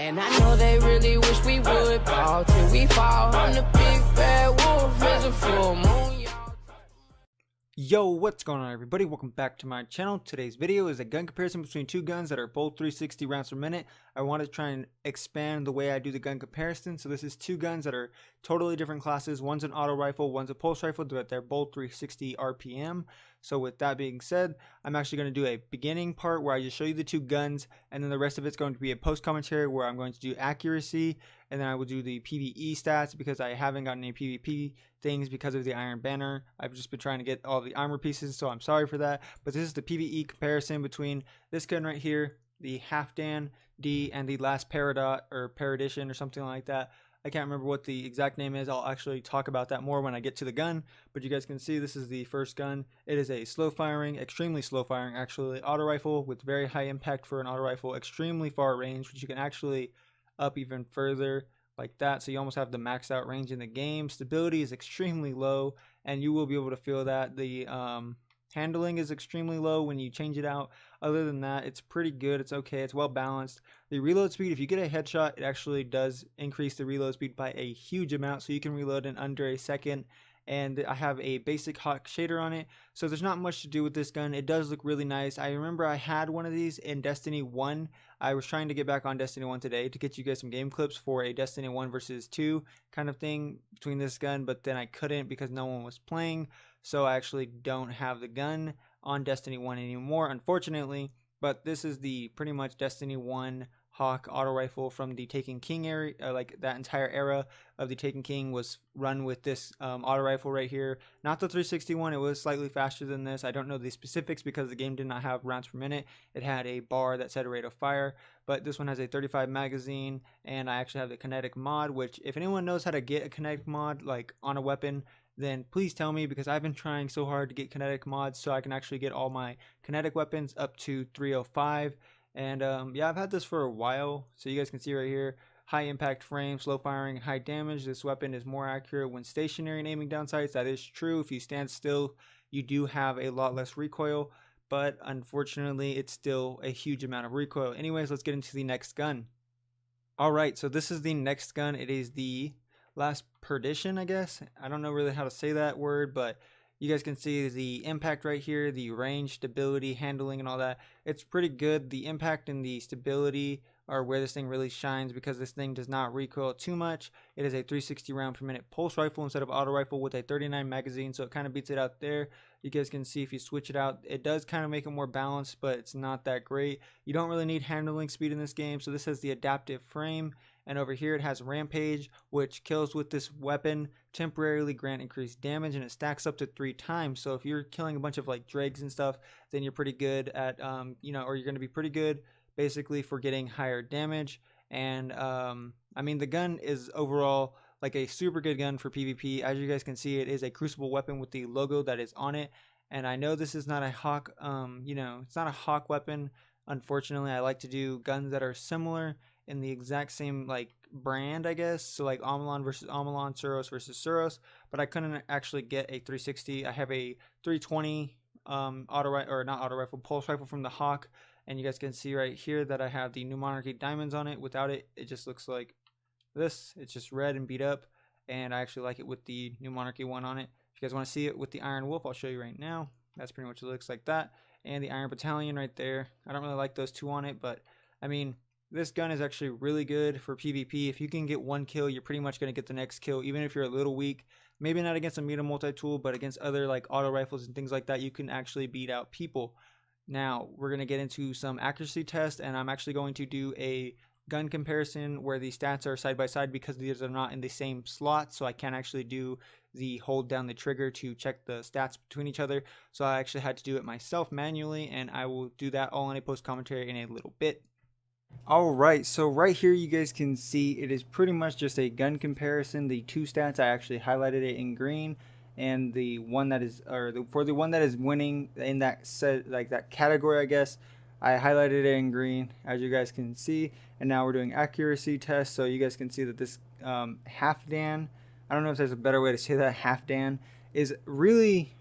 And I know they really wish we would fall till we fall. I'm the big bad wolf, there's a full moon, y'all. Yo, what's going on everybody? Welcome back to my channel. Today's video is a gun comparison between two guns that are both 360 rounds per minute. I want to try and expand the way I do the gun comparison. So this is two guns that are totally different classes. One's an auto rifle, one's a pulse rifle, but they're both 360 RPM. So with that being said, I'm actually going to do a beginning part where I just show you the two guns, and then the rest of it's going to be a post commentary where I'm going to do accuracy, and then I will do the PvE stats because I haven't gotten any PvP things because of the Iron Banner. I've just been trying to get all the armor pieces, so I'm sorry for that. But this is the PvE comparison between this gun right here, the Halfdan D, and the last Perdition or something like that. I can't remember what the exact name is. I'll actually talk about that more when I get to the gun. But you guys can see this is the first gun. It is a slow firing, extremely slow firing actually, auto rifle with very high impact for an auto rifle, extremely far range, which you can actually up even further like that. So you almost have the maxed out range in the game. Stability is extremely low, and you will be able to feel that. The handling is extremely low when you change it out. Other than that, it's pretty good. It's okay. It's well balanced. The reload speed, if you get a headshot, it actually does increase the reload speed by a huge amount. So you can reload in under a second. And I have a basic hawk shader on it. So there's not much to do with this gun. It does look really nice. I remember I had one of these in Destiny 1. I was trying to get back on Destiny 1 today to get you guys some game clips for a Destiny 1 versus 2 kind of thing between this gun. But then I couldn't because no one was playing. So I actually don't have the gun on Destiny 1 anymore, unfortunately. But this is the pretty much Destiny 1 Hawk auto rifle from the Taken King area. Like that entire era of the Taken King was run with this auto rifle right here. Not the 361, it was slightly faster than this. I don't know the specifics because the game did not have rounds per minute. It had a bar that said rate of fire, but this one has a 35 magazine, and I actually have the kinetic mod, which if anyone knows how to get a kinetic mod like on a weapon, then please tell me, because I've been trying so hard to get kinetic mods so I can actually get all my kinetic weapons up to 305. And yeah, I've had this for a while. So you guys can see right here, high impact frame, slow firing, high damage. This weapon is more accurate when stationary and aiming down sights. That is true. If you stand still, you do have a lot less recoil, but unfortunately it's still a huge amount of recoil. Anyways, let's get into the next gun. Alright, so this is the next gun. It is the last Perdition, I guess. I don't know really how to say that word, but you guys can see the impact right here, the range, stability, handling, and all that. It's pretty good. The impact and the stability are where this thing really shines because this thing does not recoil too much. It is a 360 round per minute pulse rifle instead of auto rifle with a 39 magazine, so it kind of beats it out there. You guys can see if you switch it out, it does kind of make it more balanced, but it's not that great. You don't really need handling speed in this game, so this has the adaptive frame. And over here it has Rampage, which kills with this weapon temporarily grant increased damage, and it stacks up to 3 times. So if you're killing a bunch of like dregs and stuff, then you're pretty good at or you're going to be pretty good basically for getting higher damage. And I mean, the gun is overall like a super good gun for PvP. As you guys can see, it is a crucible weapon with the logo that is on it. And I know this is not a hawk, it's not a hawk weapon. Unfortunately, I like to do guns that are similar in the exact same like brand, I guess. So like Amalon versus Amalon, Suros versus Suros, but I couldn't actually get a 360. I have a 320 auto rifle pulse rifle from the Hawk, and you guys can see right here that I have the New Monarchy diamonds on it. Without it, it just looks like this. It's just red and beat up, and I actually like it with the New Monarchy one on it. If you guys want to see it with the Iron Wolf, I'll show you right now. That's pretty much what it looks like that, and the Iron Battalion right there. I don't really like those two on it, but I mean, this gun is actually really good for PvP. If you can get one kill, you're pretty much going to get the next kill, even if you're a little weak. Maybe not against a medium multi-tool, but against other like auto rifles and things like that, you can actually beat out people. Now, we're going to get into some accuracy tests, and I'm actually going to do a gun comparison where the stats are side by side because these are not in the same slot, so I can't actually do the hold down the trigger to check the stats between each other. So I actually had to do it myself manually, and I will do that all in a post commentary in a little bit. Alright, so right here you guys can see it is pretty much just a gun comparison. The two stats, I actually highlighted it in green, and the one that is, for the one that is winning in that set, like that category, I guess, I highlighted it in green, as you guys can see. And now we're doing accuracy tests, so you guys can see that this Halfdan, I don't know if there's a better way to say that, Halfdan is really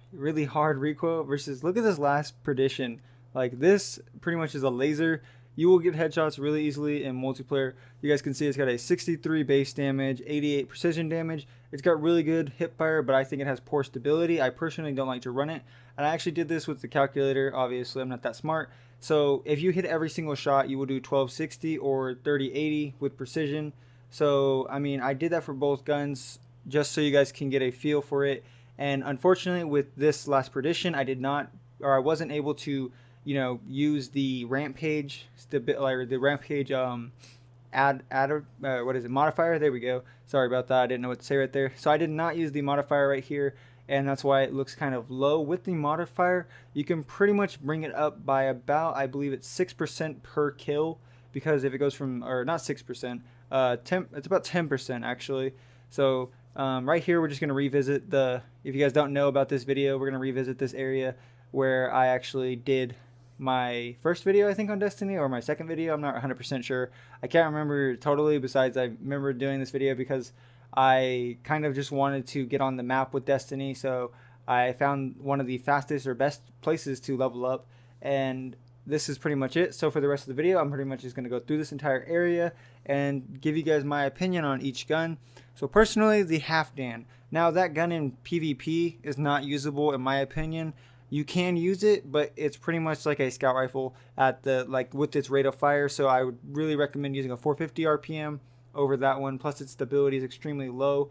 hard recoil versus, look at this last Perdition. Like this pretty much is a laser. you will get headshots really easily in multiplayer. You guys can see it's got a 63 base damage, 88 precision damage. It's got really good hip fire, but I think it has poor stability. I personally don't like to run it, and I actually did this with the calculator. Obviously I'm not that smart. So if you hit every single shot, you will do 1260 or 3080 with precision. So I mean, I did that for both guns just so you guys can get a feel for it. And unfortunately with this last Perdition, I wasn't able to, you know, use the rampage, the rampage what is it, modifier. There we go. Sorry about that, I didn't know what to say right there. So I did not use the modifier right here, and that's why it looks kind of low. With the modifier, you can pretty much bring it up by about, I believe it's 6% per kill, because if it goes from, or not 6%, it's about 10% actually. So right here we're just going to revisit if you guys don't know about this video, we're going to revisit this area where I actually did my first video, I think, on Destiny, or my second video. I'm not 100% sure. I can't remember totally, besides I remember doing this video because I kind of just wanted to get on the map with Destiny. So I found one of the fastest or best places to level up, and this is pretty much it. So for the rest of the video, I'm pretty much just going to go through this entire area and give you guys my opinion on each gun. So personally, the Halfdan. Now that gun in PvP is not usable in my opinion. You can use it, but it's pretty much like a scout rifle at the, like, with its rate of fire. So I would really recommend using a 450 RPM over that one. Plus its stability is extremely low.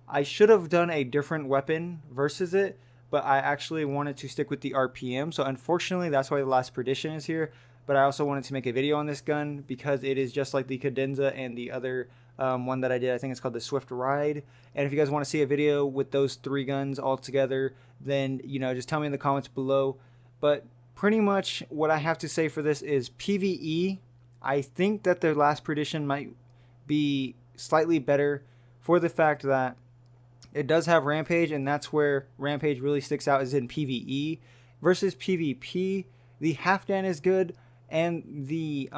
I should have done a different weapon versus it, but I actually wanted to stick with the RPM. So unfortunately, that's why the last Perdition is here. But I also wanted to make a video on this gun because it is just like the Cadenza and the other one that I did. I think it's called the Swift Ride. And if you guys want to see a video with those three guns all together, then, you know, just tell me in the comments below. But pretty much what I have to say for this is PvE. I think that the last Perdition might be slightly better for the fact that it does have Rampage, and that's where Rampage really sticks out, is in PvE. Versus PvP, the Halfdan is good, and the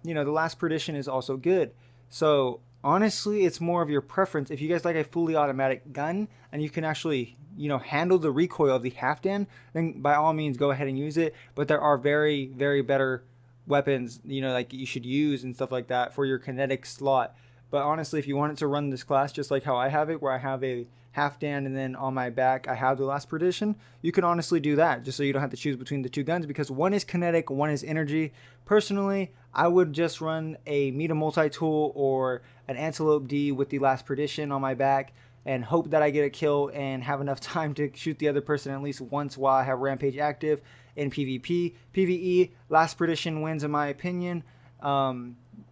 you know, the last Perdition is also good. So honestly, it's more of your preference. If you guys like a fully automatic gun and you can actually, you know, handle the recoil of the Halfdan, then by all means go ahead and use it. But there are very, very better weapons, you know, like you should use and stuff like that for your kinetic slot. But honestly, if you wanted to run this class just like how I have it, where I have a Halfdan and then on my back I have the last Perdition, you can honestly do that just so you don't have to choose between the two guns, because one is kinetic, one is energy. Personally, I would just run a Meta multi-tool or an Antelope D with the last Perdition on my back and hope that I get a kill and have enough time to shoot the other person at least once while I have Rampage active in PvP. PvE, last Perdition wins in my opinion.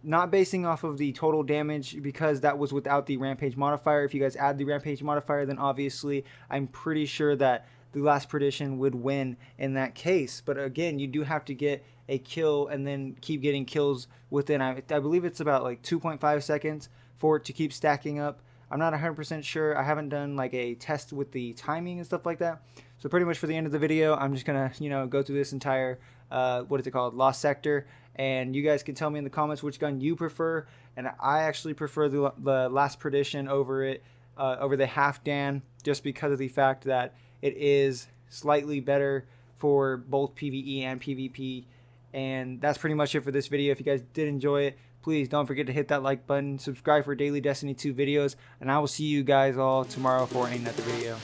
Not basing off of the total damage, because that was without the Rampage modifier. If you guys add the Rampage modifier, then obviously I'm pretty sure that the last Perdition would win in that case. But again, you do have to get a kill and then keep getting kills within, I believe it's about like 2.5 seconds for it to keep stacking up. I'm not 100% sure. I haven't done like a test with the timing and stuff like that. So pretty much for the end of the video, I'm just gonna, you know, go through this entire what is it called, Lost Sector, and you guys can tell me in the comments which gun you prefer. And I actually prefer the last Perdition over it, over the Halfdan, just because of the fact that it is slightly better for both PvE and PvP. And that's pretty much it for this video. If you guys did enjoy it, please don't forget to hit that like button, subscribe for daily Destiny 2 videos, and I will see you guys all tomorrow for another video.